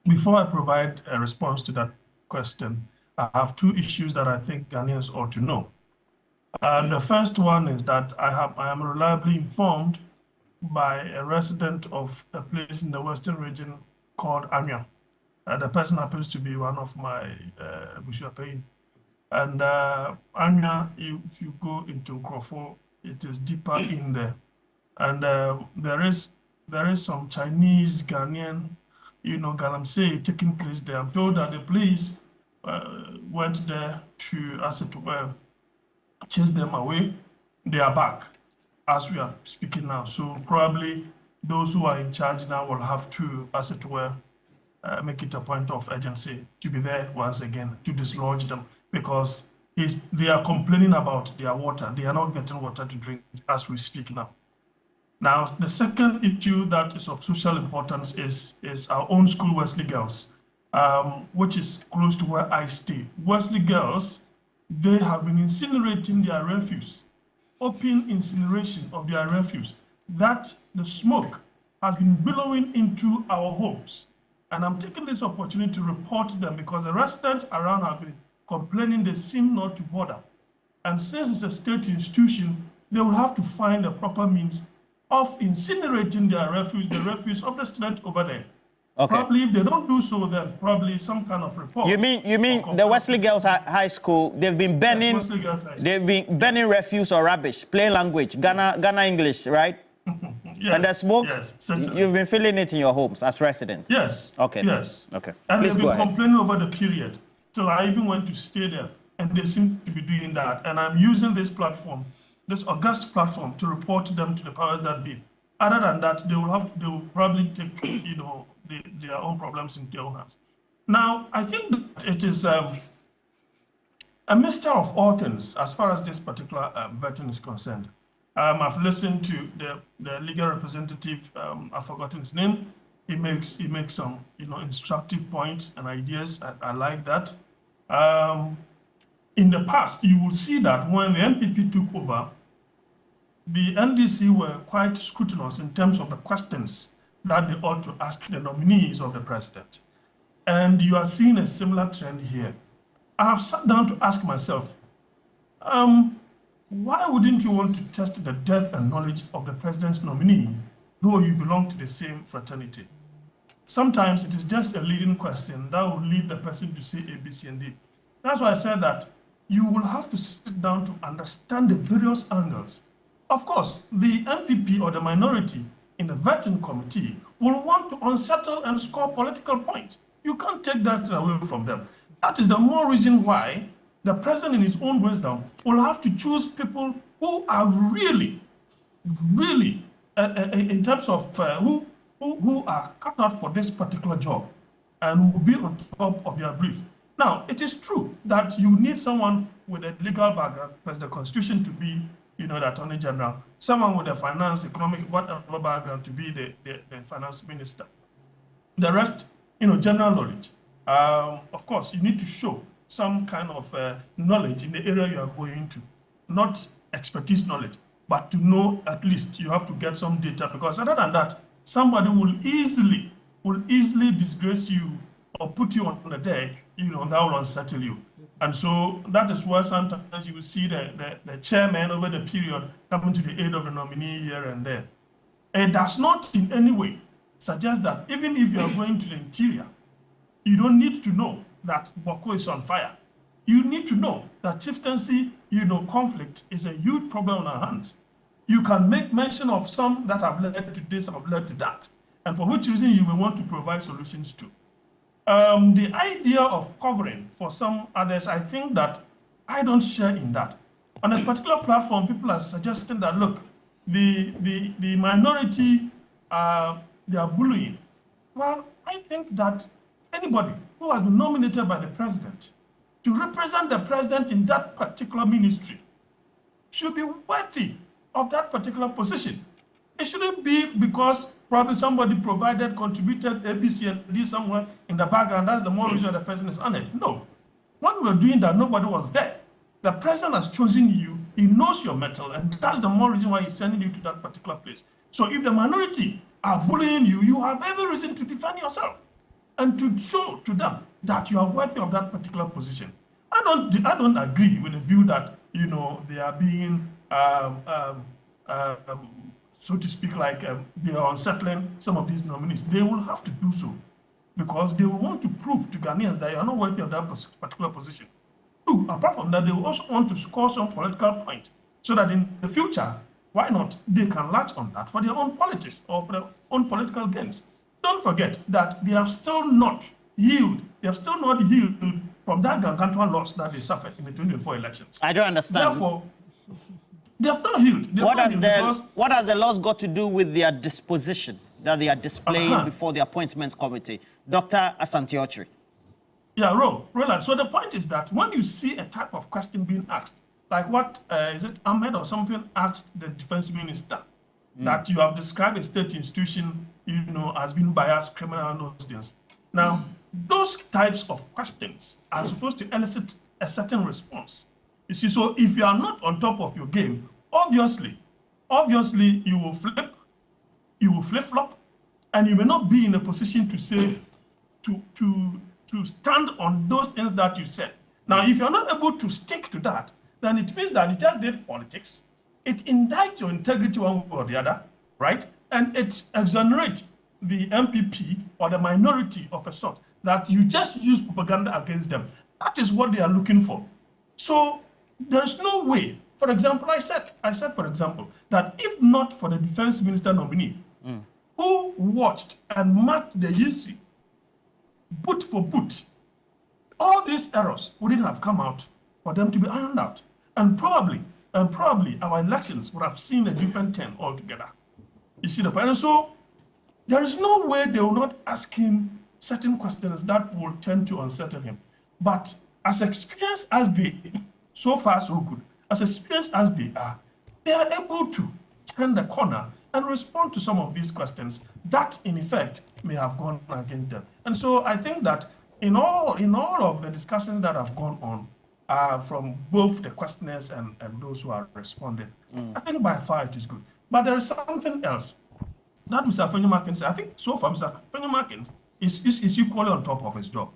Before I provide a response to that question, I have two issues that I think Ghanaians ought to know. The first one is that I am reliably informed by a resident of a place in the Western region called Anya. The person happens to be one of my Bushapain. And Anya, if you go into Nkrofo, it is deeper in there. And there is some Chinese, Ghanaian, Galamsey taking place there. I'm told that the police went there to, as it were, chase them away. They are back as we are speaking now. So probably those who are in charge now will have to, as it were, make it a point of urgency to be there once again to dislodge them, because they are complaining about their water. They are not getting water to drink as we speak now. Now, the second issue that is of social importance is our own school, Wesley Girls, which is close to where I stay. Wesley Girls, they have been incinerating their refuse, open incineration of their refuse. That the smoke has been billowing into our homes. And I'm taking this opportunity to report them because the residents around have been complaining they seem not to bother. And since it's a state institution, they will have to find a proper means of incinerating their refuse, the refuse of the students over there. Okay. Probably if they don't do so, then probably some kind of report. You mean the Wesley Girls High School? They've been burning. Yes, they've been burning refuse or rubbish. Plain language, Ghana English, right? Yes. And the smoke. Yes, you've been feeling it in your homes as residents. Yes. Okay. Yes. Okay. And they've been complaining over the period till I even went to stay there, and they seem to be doing that. And I'm using this platform, this august platform, to report them to the powers that be. Other than that, they will probably take their own problems into their own hands. Now, I think that it is a mixture of all things as far as this particular vetting is concerned. I've listened to the legal representative. I've forgotten his name. He makes some instructive points and ideas. I like that. In the past, you will see that when the NPP took over, the NDC were quite scrutinous in terms of the questions that they ought to ask the nominees of the president. And you are seeing a similar trend here. I have sat down to ask myself, why wouldn't you want to test the depth and knowledge of the president's nominee, though you belong to the same fraternity? Sometimes it is just a leading question that will lead the person to say A, B, C, and D. That's why I said that you will have to sit down to understand the various angles. Of course, the NPP or the minority in the vetting committee will want to unsettle and score political points. You can't take that away from them. That is the more reason why the president in his own wisdom will have to choose people who are really, in terms of who are cut out for this particular job and will be on top of their brief. Now, it is true that you need someone with a legal background, because the constitution to be, the attorney general, someone with a finance, economic, whatever background to be the finance minister. The rest, general knowledge. Of course, you need to show some kind of knowledge in the area you are going to, not expertise knowledge, but to know at least you have to get some data, because other than that, somebody will easily disgrace you or put you on the deck, that will unsettle you. And so that is why sometimes you will see the chairman over the period coming to the aid of the nominee here and there. It does not in any way suggest that even if you are going to the interior, you don't need to know that Boko is on fire. You need to know that chieftaincy, conflict is a huge problem on our hands. You can make mention of some that have led to this, have led to that, and for which reason you may want to provide solutions to. The idea of covering for some others, I think that I don't share in that. On a particular platform, people are suggesting that, look, the minority, they are bullying. Well, I think that anybody who has been nominated by the president to represent the president in that particular ministry should be worthy of that particular position. It shouldn't be because probably somebody contributed A, B, C, and D somewhere in the background. That's the more reason the president is on it. No. When we were doing that, nobody was there. The president has chosen you. He knows your mettle, and that's the more reason why he's sending you to that particular place. So if the minority are bullying you, you have every reason to defend yourself. and to show to them that you are worthy of that particular position. I don't agree with the view that, you know, they are being, so to speak, like they are unsettling some of these nominees. They will have to do so because they will want to prove to Ghanaians that you are not worthy of that particular position. Two, apart from that, they will also want to score some political points so that in the future, why not, they can latch on that for their own politics or for their own political gains. Don't forget that they have still not healed. They have still not healed from that gargantuan loss that they suffered in the 2024 elections. I don't understand. Therefore, they have not healed. What has the loss got to do with their disposition that they are displaying before the appointments committee? Dr. Asante-Okyere. Yeah, Roland. So the point is that when you see a type of question being asked, like what is it Ahmed or something asked the defense minister, that you have described a state institution, you know, as being biased, criminal, and those things. Now, those types of questions are supposed to elicit a certain response. You see, so if you are not on top of your game, obviously, you will flip-flop, and you may not be in a position to say, to stand on those things that you said. Now, if you're not able to stick to that, then it means that you just did politics. It indicts your integrity one way or the other, right? And it exonerates the MPP or the minority of a sort that you just use propaganda against them. That is what they are looking for. So there is no way. For example, I said, for example, that if not for the defense minister nominee, who watched and marked the UC boot for boot, all these errors wouldn't have come out for them to be ironed out. And probably our elections would have seen a different turn altogether. You see the point? And so there is no way they will not ask him certain questions that will tend to unsettle him. But as experienced as they, so far so good, as experienced as they are able to turn the corner and respond to some of these questions that, in effect, may have gone against them. And so I think that in all of the discussions that have gone on, from both the questioners and those who are responding, I think by far it is good. But there is something else that Mr. Afenyo-Markin said. I think so far Mr. Afenyo-Markin is equally on top of his job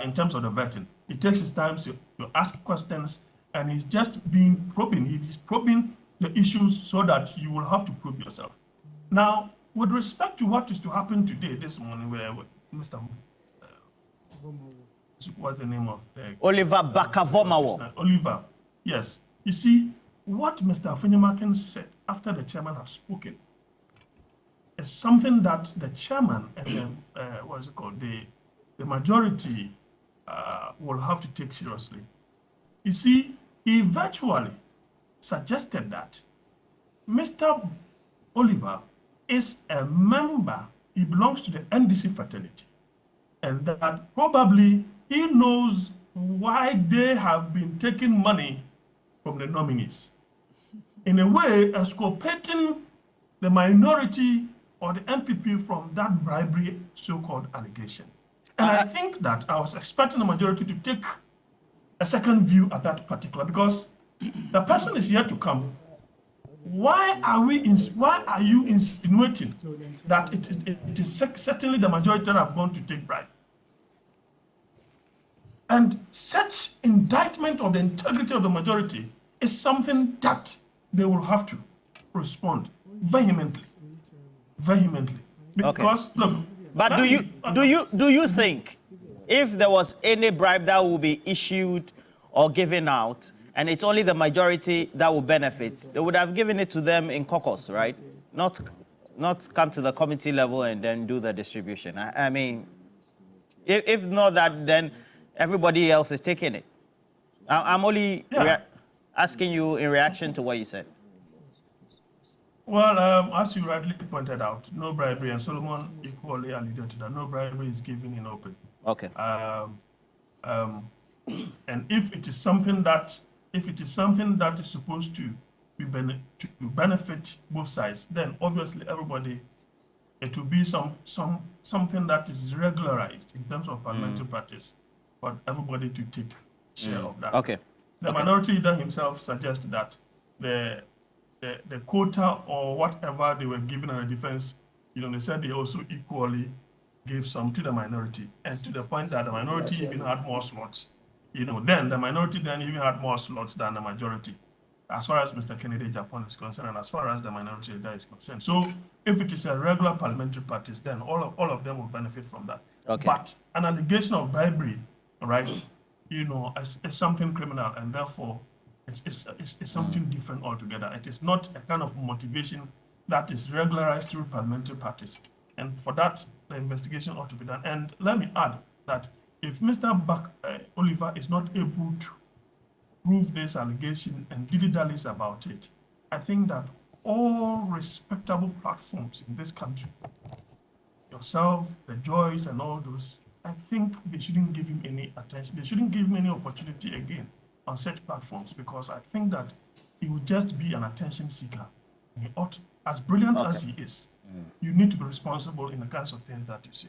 in terms of the vetting. He takes his time to ask questions, and he's just probing. He's probing the issues so that you will have to prove yourself. Now, with respect to what is to happen today, this morning, where Mr. What's the name of the Oliver Bakavomawo. Oliver, yes. You see, what Mr. Afenyo-Markin said after the chairman had spoken is something that the chairman and what's it called, the majority will have to take seriously. You see, he virtually suggested that Mr. Oliver is a member, he belongs to the NDC fraternity, and that probably he knows why they have been taking money from the nominees, in a way exculpating the minority or the MPP from that bribery so-called allegation. And I think that I was expecting the majority to take a second view at that particular, because the person is yet to come. Why are you insinuating that it is certainly the majority that have gone to take bribe? And such indictment of the integrity of the majority is something that they will have to respond vehemently. Because look. But do you think if there was any bribe that will be issued or given out, and it's only the majority that will benefit, they would have given it to them in caucus, right? Not come to the committee level and then do the distribution. I mean, if not that, then everybody else is taking it. I'm only asking you in reaction to what you said. Well, as you rightly pointed out, no bribery, and Solomon equally alluded to that. No bribery is given in open. Okay. And if it is something that is supposed to benefit both sides, then obviously everybody, it will be something that is regularized in terms of parliamentary practice, for everybody to take share of that. Okay. The minority leader himself suggested that the quota or whatever they were given in the defense, they said they also equally gave some to the minority, and to the point that the minority even had more slots. Then the minority then even had more slots than the majority, as far as Mr. Kennedy Japan is concerned, and as far as the minority leader is concerned. So if it is a regular parliamentary practice, then all of them will benefit from that. Okay. But an allegation of bribery, right, is something criminal, and therefore it's something different altogether. It is not a kind of motivation that is regularized through parliamentary practice. And for that, the investigation ought to be done. And let me add that if Mr. Oliver is not able to prove this allegation and dilly-dallies about it, I think that all respectable platforms in this country, yourself, the Joyce, and all those, I think they shouldn't give him any attention. They shouldn't give him any opportunity again on such platforms, because I think that he would just be an attention seeker. He ought, as brilliant as he is, you need to be responsible in the kinds of things that you see.